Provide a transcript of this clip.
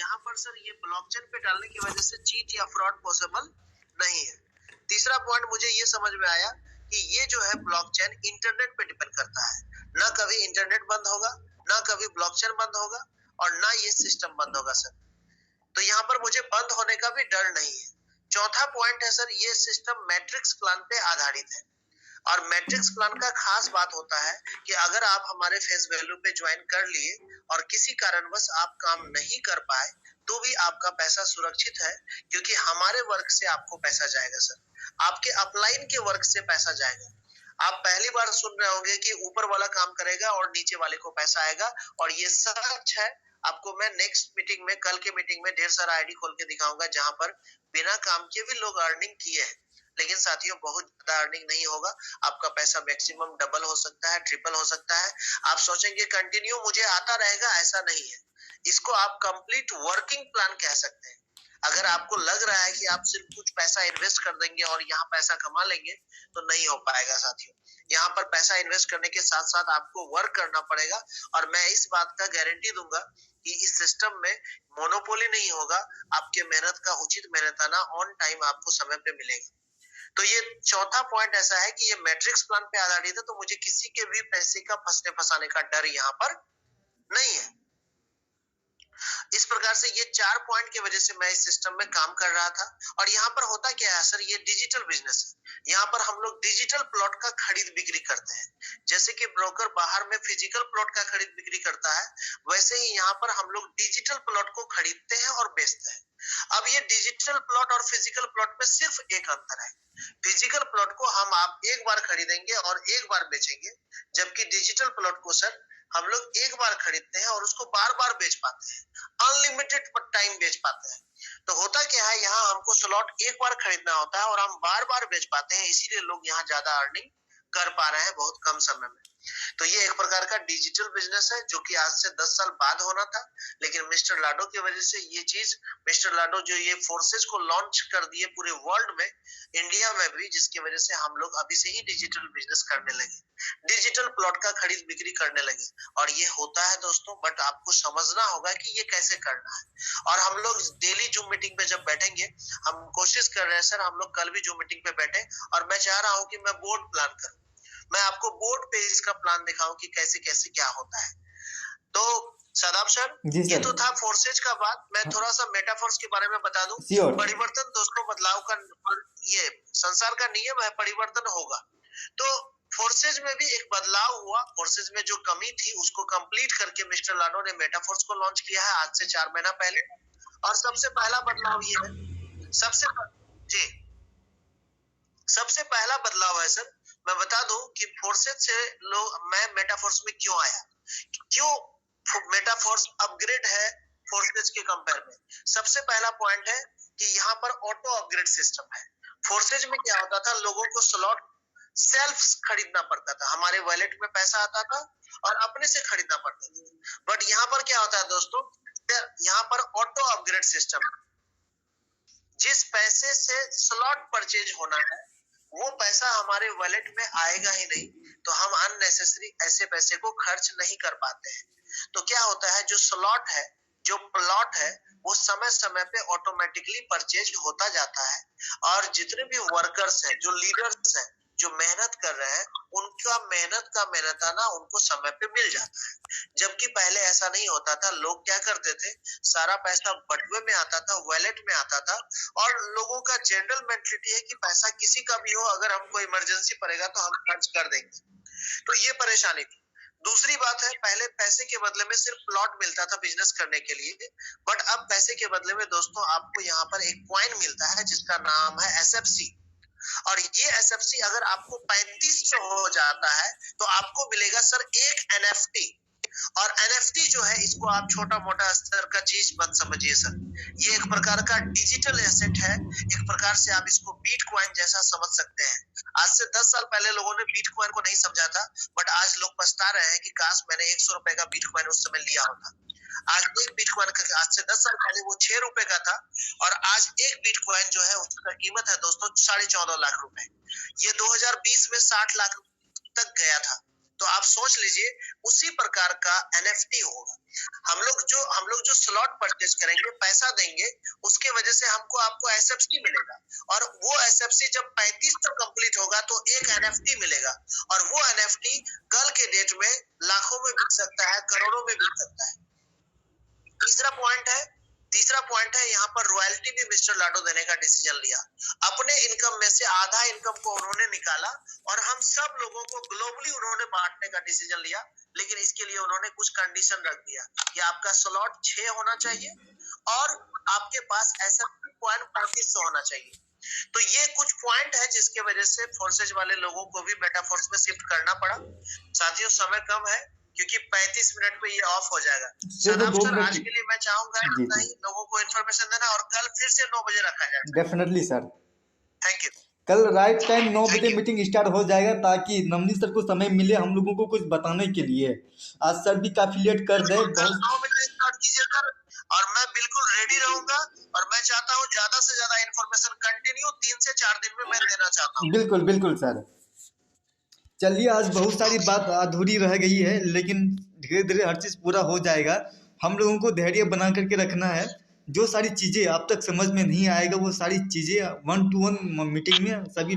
यहाँ पर सर ये ब्लॉकचेन पे डालने की वजह से चीट या फ्रॉड पॉसिबल नहीं है। तीसरा पॉइंट मुझे ये समझ में आया कि ये जो है ब्लॉकचेन इंटरनेट पे डिपेंड करता है, ना कभी इंटरनेट बंद होगा, ना कभी ब्लॉकचेन बंद होगा और ना ये सिस्टम बंद होगा सर। तो यहाँ पर मुझे बंद होने का भी डर नहीं है। चौथा पॉइंट है सर, ये सिस्टम मैट्रिक्स प्लान पे आधारित है और मैट्रिक्स प्लान का खास बात होता है कि अगर आप हमारे फेस वैल्यू पे ज्वाइन कर लिए और किसी कारणवश आप काम नहीं कर पाए तो भी आपका पैसा सुरक्षित है, क्योंकि हमारे वर्क से आपको पैसा जाएगा सर, आपके अपलाइन के वर्क से पैसा जाएगा। आप पहली बार सुन रहे होंगे कि ऊपर वाला काम करेगा और नीचे वाले को पैसा आएगा, और ये सच है। आपको मैं नेक्स्ट मीटिंग में, कल के मीटिंग में ढेर सारा आईडी खोल के दिखाऊंगा जहां पर बिना काम के भी लोग अर्निंग किए हैं। लेकिन साथियों बहुत ज्यादा अर्निंग नहीं होगा, आपका पैसा मैक्सिमम डबल हो सकता है, ट्रिपल हो सकता है। आप सोचेंगे कंटिन्यू मुझे आता रहेगा, ऐसा नहीं है। इसको आप कंप्लीट वर्किंग प्लान कह सकते हैं। अगर आपको लग रहा है कि आप सिर्फ कुछ पैसा इन्वेस्ट कर देंगे और यहाँ पैसा कमा लेंगे तो नहीं हो पाएगा साथियों। यहाँ पर पैसा इन्वेस्ट करने के साथ साथ आपको वर्क करना पड़ेगा, और मैं इस बात का गारंटी दूंगा कि इस सिस्टम में मोनोपोली नहीं होगा। आपके मेहनत का उचित मेहनताना ऑन टाइम आपको समय पे मिलेगा। तो ये चौथा पॉइंट ऐसा है कि ये मैट्रिक्स प्लान पे आधारित है, तो मुझे किसी के भी पैसे का फंसने फंसाने का डर यहाँ पर नहीं है। इस प्रकार से ये 4 पॉइंट की वजह से मैं इस सिस्टम में काम कर रहा था। और यहाँ पर होता क्या है सर, ये डिजिटल बिजनेस है। यहाँ पर हम लोग डिजिटल प्लॉट का खरीद बिक्री करते हैं। जैसे कि ब्रोकर बाहर में फिजिकल प्लॉट का खरीद बिक्री करता है, वैसे ही यहाँ पर हम लोग डिजिटल प्लॉट को खरीदते हैं और बेचते हैं। अब ये डिजिटल प्लॉट और फिजिकल प्लॉट में सिर्फ एक अंतर है। फिजिकल प्लॉट को आप एक बार खरीदेंगे और एक बार बेचेंगे, जबकि डिजिटल प्लॉट को सर हम लोग एक बार खरीदते हैं और उसको बार बार बेच पाते हैं, अनलिमिटेड टाइम बेच पाते हैं। तो होता क्या है, यहाँ हमको स्लॉट एक बार खरीदना होता है और हम बार बार बेच पाते हैं, इसीलिए लोग यहाँ ज्यादा अर्निंग कर पा रहे हैं बहुत कम समय में। तो ये एक प्रकार का डिजिटल बिजनेस है जो कि आज से 10 साल बाद होना था, लेकिन मिस्टर लाडो की वजह से ये चीज, मिस्टर लाडो जो ये फोर्सेस को लॉन्च कर दिए पूरे वर्ल्ड में, इंडिया में भी, जिसकी वजह से हम लोग अभी से ही डिजिटल बिजनेस करने लगे, डिजिटल प्लॉट का खरीद बिक्री करने लगे। और ये होता है दोस्तों, बट आपको समझना होगा कि ये कैसे करना है। और हम लोग डेली जूम मीटिंग पे जब बैठेंगे, हम कोशिश कर रहे हैं सर, हम लोग कल भी जूम मीटिंग पे बैठे, और मैं चाह रहा हूँ कि मैं बोर्ड प्लान करूं, मैं आपको बोर्ड पे इसका प्लान दिखाऊं कि कैसे कैसे क्या होता है। तो शादाब सर, ये तो था फोर्सेज का बात। मैं थोड़ा सा मेटाफोर्स के बारे में बता दूं। परिवर्तन दोस्तों बदलाव का, ये संसार का नियम है, परिवर्तन होगा। तो फोर्सेज में भी एक बदलाव हुआ। फोर्सेज में जो कमी थी उसको कंप्लीट करके मिस्टर लाडो ने मेटाफोर्स को लॉन्च किया है आज से 4 महीना पहले। और सबसे पहला बदलाव ये है, सबसे पहला बदलाव है सर, मैं बता दूं कि फोर्सेज से मैं मेटाफोर्स में क्यों आया, क्यों मेटाफोर्स अपग्रेड है फोर्सेज के कंपेयर में। सबसे पहला पॉइंट है कि यहाँ पर ऑटो अपग्रेड सिस्टम है। फोर्सेज में क्या होता था, लोगों को स्लॉट सेल्फ खरीदना पड़ता था, हमारे वॉलेट में पैसा आता था और अपने से खरीदना पड़ता था। बट यहाँ पर क्या होता है दोस्तों, यहाँ पर ऑटो अपग्रेड सिस्टम, जिस पैसे से स्लॉट परचेज होना है वो पैसा हमारे वॉलेट में आएगा ही नहीं, तो हम अननेसेसरी ऐसे पैसे को खर्च नहीं कर पाते हैं। तो क्या होता है, जो स्लॉट है, जो प्लॉट है, वो समय समय पे ऑटोमेटिकली परचेज होता जाता है। और जितने भी वर्कर्स हैं, जो लीडर्स हैं, जो मेहनत कर रहे हैं, उनका मेहनत का मेहनताना उनको समय पे मिल जाता है। जबकि पहले ऐसा नहीं होता था। लोग क्या करते थे, सारा पैसा बटुए में आता था, वॉलेट में आता था, और लोगों का जनरल मेंटलिटी है कि पैसा किसी का भी हो, अगर हमको इमरजेंसी पड़ेगा तो हम खर्च कर देंगे। तो ये परेशानी थी। दूसरी बात है, पहले पैसे के बदले में सिर्फ प्लॉट मिलता था बिजनेस करने के लिए, बट अब पैसे के बदले में दोस्तों आपको यहाँ पर एक कॉइन मिलता है जिसका नाम है SFC। और ये SFC अगर आपको 3500 हो जाता है तो आपको मिलेगा सर एक NFT। और NFT जो है, इसको आप छोटा मोटा स्तर का चीज मत समझिए सर, ये एक प्रकार का डिजिटल एसेट है। एक प्रकार से आप इसको बिटकॉइन जैसा समझ सकते हैं। आज से 10 साल पहले लोगों ने बिटकॉइन को नहीं समझा था, बट आज लोग पछता रहे हैं कि काश मैंने 100 रुपए का बिटकॉइन उस समय लिया होता। आज एक बिटकॉइन का, आज से 10 साल पहले वो 6 रुपए का था, और आज एक बिटकॉइन जो है उसका कीमत है दोस्तों 14.5 लाख रुपए। ये 2020 में 60 लाख तक गया था। तो आप सोच लीजिए उसी प्रकार का NFT होगा। हम लोग जो स्लॉट परचेज करेंगे, पैसा देंगे, उसके वजह से आपको SFC मिलेगा, और वो SFC जब 35 तक कंप्लीट होगा तो एक NFT मिलेगा, और वो NFT कल के डेट में लाखों में बिक सकता है, करोड़ों में बिक सकता है। तीसरा पॉइंट है यहाँ पर रॉयल्टी भी मिस्टर लाडो देने का डिसीजन लिया। अपने इनकम में से आधा इनकम को उन्होंने निकाला और हम सब लोगों को ग्लोबली उन्होंने बांटने का डिसीजन लिया, लेकिन इसके लिए उन्होंने कुछ कंडीशन रख दिया कि आपका स्लॉट 6 होना चाहिए और आपके पास ऐसा पॉइंट 3500 होना चाहिए। तो ये कुछ पॉइंट है जिसके वजह से फोर्सेज वाले लोगों को भी मेटाफोर्स में शिफ्ट करना पड़ा। साथियों, समय कम है क्योंकि 35 मिनट में ये ऑफ हो जाएगा। सदाब सर, आज के लिए मैं चाहूंगा इतना ही लोगों को इन्फॉर्मेशन देना, और कल फिर से 9 बजे रखा जाए। Definitely sir, thank you. कल राइट टाइम 9 बजे मीटिंग स्टार्ट हो जाएगा ताकि नवनीत सर को समय मिले हम लोगों को कुछ बताने के लिए। आज सर भी काफी लेट कर दे। 9 बजे स्टार्ट कीजिए सर, और मैं बिल्कुल रेडी रहूंगा, और मैं चाहता हूँ ज्यादा से ज्यादा इन्फॉर्मेशन कंटिन्यू 3 से 4 दिन में मैं देना चाहता हूँ। बिल्कुल बिल्कुल सर। चलिए, आज बहुत सारी बात अधूरी रह गई है, लेकिन धीरे धीरे हर चीज़ पूरा हो जाएगा। हम लोगों को धैर्य बना करके रखना है। जो सारी चीज़ें आप तक समझ में नहीं आएगा वो सारी चीज़ें 1-to-1 मीटिंग में सभी